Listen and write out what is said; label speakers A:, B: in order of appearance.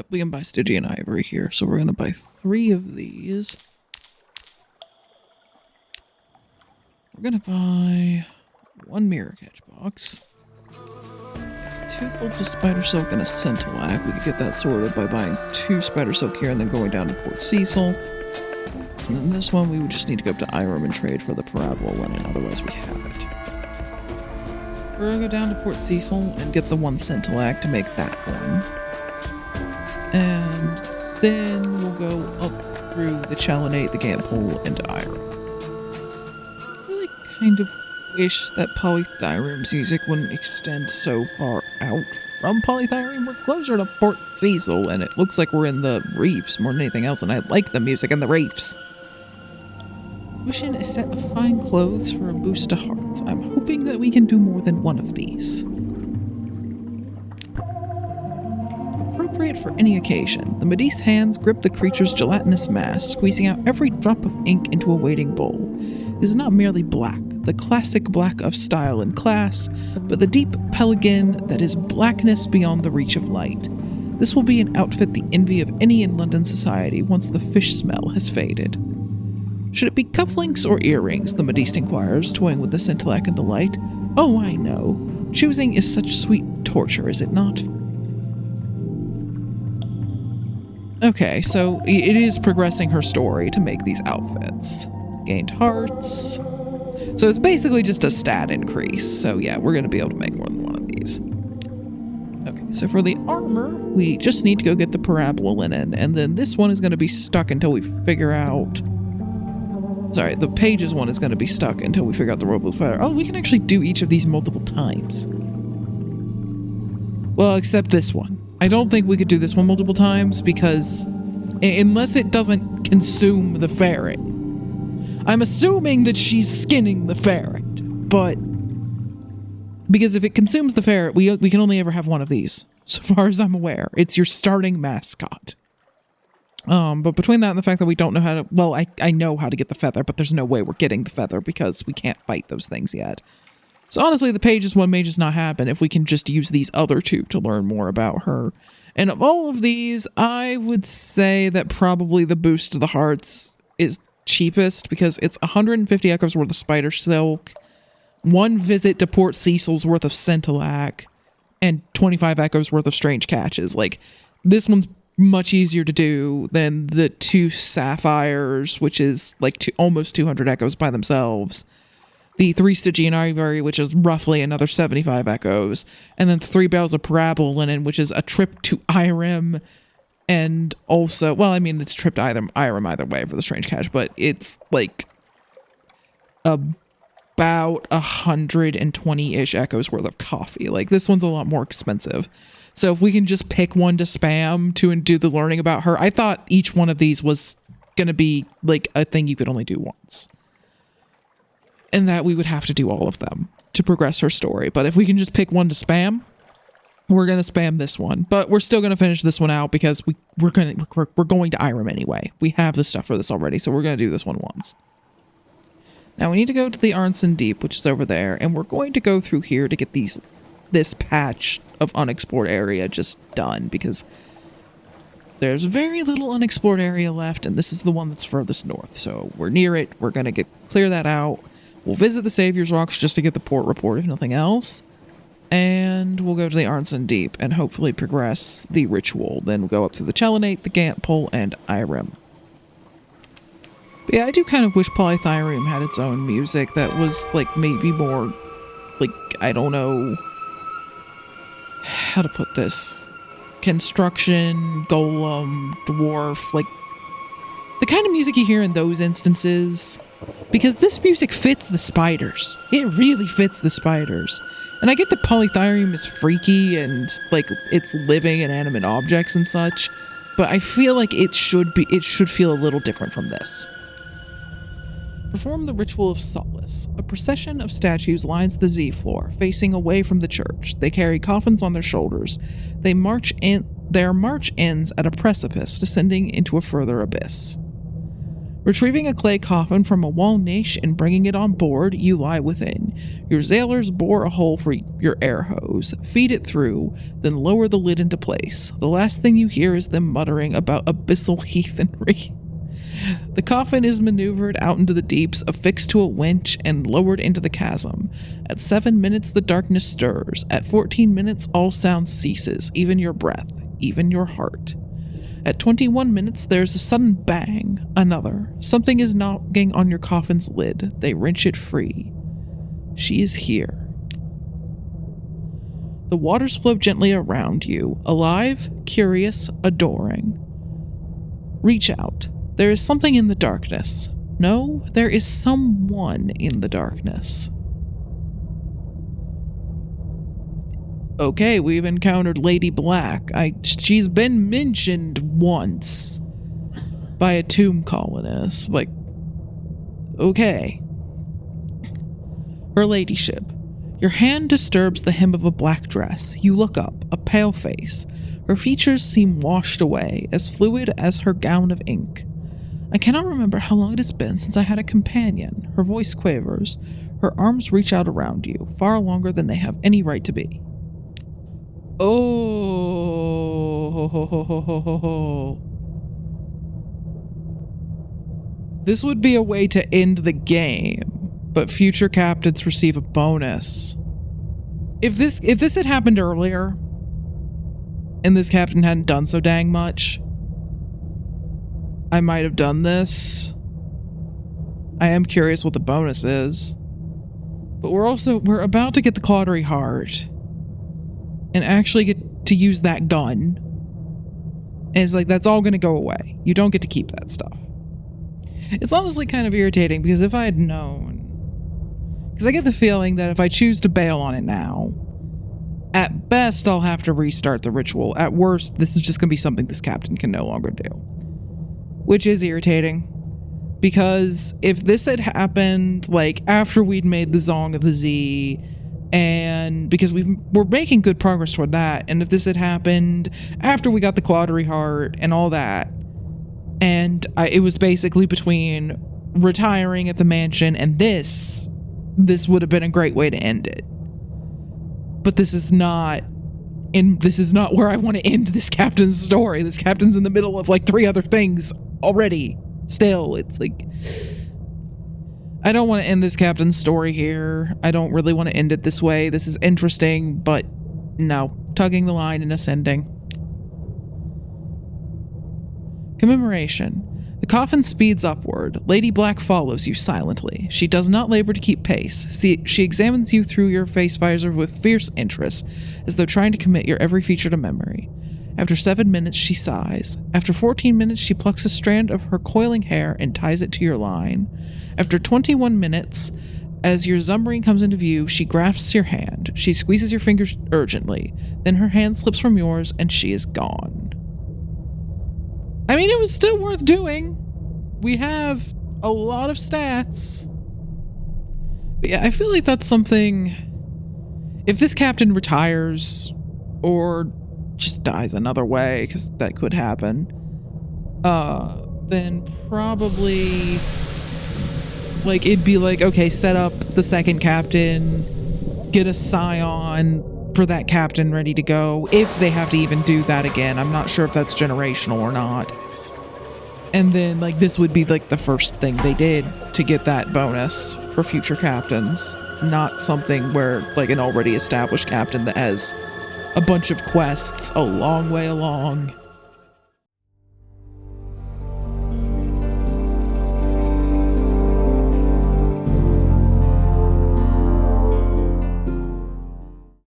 A: we can buy Stygian ivory here, so we're gonna buy 3 of these. We're gonna buy 1 mirror catch box, 2 bolts of spider silk and a scintillac. We could get that sorted by buying 2 spider silk here and then going down to Port Cecil. And then this one, we would just need to go up to Irem and trade for the parabola linen, otherwise we have it. We're gonna go down to Port Cecil and get the 1 scintillac to make that one. And then we'll go up through the Chalinate, the Gantpole, into Irem. Really kind of wish that Polythyreum's music wouldn't extend so far out from Polythyreum. We're closer to Port Cecil, and it looks like we're in the reefs more than anything else, and I like the music in the reefs. Wishing a set of fine clothes for a boost to hearts. I'm hoping that we can do more than 1 of these. Appropriate for any occasion, the Medee's hands grip the creature's gelatinous mass, squeezing out every drop of ink into a waiting bowl. It is not merely black, the classic black of style and class, but the deep pelican that is blackness beyond the reach of light. This will be an outfit the envy of any in London society once the fish smell has faded. Should it be cufflinks or earrings? The Mediste inquires, toying with the scintillac in the light. Oh, I know. Choosing is such sweet torture, is it not? Okay, so it is progressing her story to make these outfits. Gained hearts. So it's basically just a stat increase. So yeah, we're going to be able to make more than 1 of these. Okay, so for the armor, we just need to go get the parabola linen, and then this one is going to be stuck until we figure out... Sorry, the pages one is going to be stuck until we figure out the robe feather. Oh, we can actually do each of these multiple times. Well, except this one. I don't think we could do this one multiple times because unless it doesn't consume the ferret. I'm assuming that she's skinning the ferret, but because if it consumes the ferret, we can only ever have 1 of these. So far as I'm aware, it's your starting mascot. But between that and the fact that we don't know how to, well, I know how to get the feather, but there's no way we're getting the feather because we can't fight those things yet. So honestly, the pages one may just not happen if we can just use these other 2 to learn more about her. And of all of these, I would say that probably the boost to the hearts is cheapest because it's 150 echoes worth of spider silk, 1 visit to Port Cecil's worth of scintillac, and 25 echoes worth of strange catches. Like, this one's much easier to do than the 2 sapphires, which is like almost 200 echoes by themselves. The 3 Stygian ivory, which is roughly another 75 echoes, and then 3 bales of parabola linen, which is a trip to Irem, and also, well, I mean, it's a trip to Irem either way for the strange catch, but it's like about 120-ish echoes worth of coffee. Like, this one's a lot more expensive. So if we can just pick 1 to spam to and do the learning about her, I thought each one of these was going to be like a thing you could only do once. And that we would have to do all of them to progress her story. But if we can just pick 1 to spam, we're going to spam this one. But we're still going to finish this one out because we're going to Irem anyway. We have the stuff for this already, so we're going to do this one once. Now we need to go to the Arnson Deep, which is over there, and we're going to go through here to get this patch of unexplored area just done because there's very little unexplored area left, and this is the one that's furthest north. So we're near it. We're going to clear that out. We'll visit the Savior's Rocks just to get the port report, if nothing else. And we'll go to the Arnson Deep and hopefully progress the ritual. Then we'll go up to the Chalinate, the Gantpole, and Irem. But yeah, I do kind of wish Polythyreum had its own music that was, like, maybe more, like, I don't know how to put this. Construction, golem, dwarf, like, the kind of music you hear in those instances. Because this music fits the spiders. It really fits the spiders. And I get that Polythyreum is freaky and, like, it's living and animate objects and such, but I feel like it should feel a little different from this. Perform the ritual of Solace. A procession of statues lines the Z floor, facing away from the church. They carry coffins on their shoulders. Their march ends at a precipice, descending into a further abyss. Retrieving a clay coffin from a wall niche and bringing it on board, you lie within. Your sailors bore a hole for your air hose, feed it through, then lower the lid into place. The last thing you hear is them muttering about abyssal heathenry. The coffin is maneuvered out into the deeps, affixed to a winch, and lowered into the chasm. At 7 minutes, the darkness stirs. At 14 minutes, all sound ceases, even your breath, even your heart. At 21 minutes, there's a sudden bang. Another. Something is knocking on your coffin's lid. They wrench it free. She is here. The waters flow gently around you, alive, curious, adoring. Reach out. There is something in the darkness. No, there is someone in the darkness. Okay, we've encountered Lady Black. She's been mentioned once by a tomb colonist. Like, okay. Her ladyship. Your hand disturbs the hem of a black dress. You look up, a pale face. Her features seem washed away, as fluid as her gown of ink. I cannot remember how long it has been since I had a companion. Her voice quavers. Her arms reach out around you, far longer than they have any right to be. Oh. This would be a way to end the game, but future captains receive a bonus. If this had happened earlier, and this captain hadn't done so dang much, I might have done this. I am curious what the bonus is. But we're about to get the Clottery Heart and actually get to use that gun. And it's like, that's all going to go away. You don't get to keep that stuff. It's honestly kind of irritating because if I had known... Because I get the feeling that if I choose to bail on it now, at best I'll have to restart the ritual. At worst, this is just going to be something this captain can no longer do. Which is irritating. Because if this had happened, like, after we'd made the Zong of the Z, and because we're making good progress toward that, and if this had happened after we got the Clottery Heart and all that, and it was basically between retiring at the mansion and this would have been a great way to end it. But this is not where I want to end this captain's story. This captain's in the middle of like 3 other things already. Still, it's like, I don't want to end this captain's story here. I don't really want to end it this way. This is interesting, but no. Tugging the line and ascending. Commemoration. The coffin speeds upward. Lady Black follows you silently. She does not labor to keep pace. She examines you through your face visor with fierce interest, as though trying to commit your every feature to memory. After 7 minutes, she sighs. After 14 minutes, she plucks a strand of her coiling hair and ties it to your line. After 21 minutes, as your submarine comes into view, she grasps your hand. She squeezes your fingers urgently. Then her hand slips from yours, and she is gone. I mean, it was still worth doing. We have a lot of stats. But yeah, I feel like that's something... If this captain retires, or just dies another way, because that could happen, then probably, like, it'd be like, okay, set up the second captain, get a scion for that captain ready to go, if they have to even do that again. I'm not sure if that's generational or not. And then, like, this would be, like, the first thing they did to get that bonus for future captains, not something where, like, an already established captain that has a bunch of quests a long way along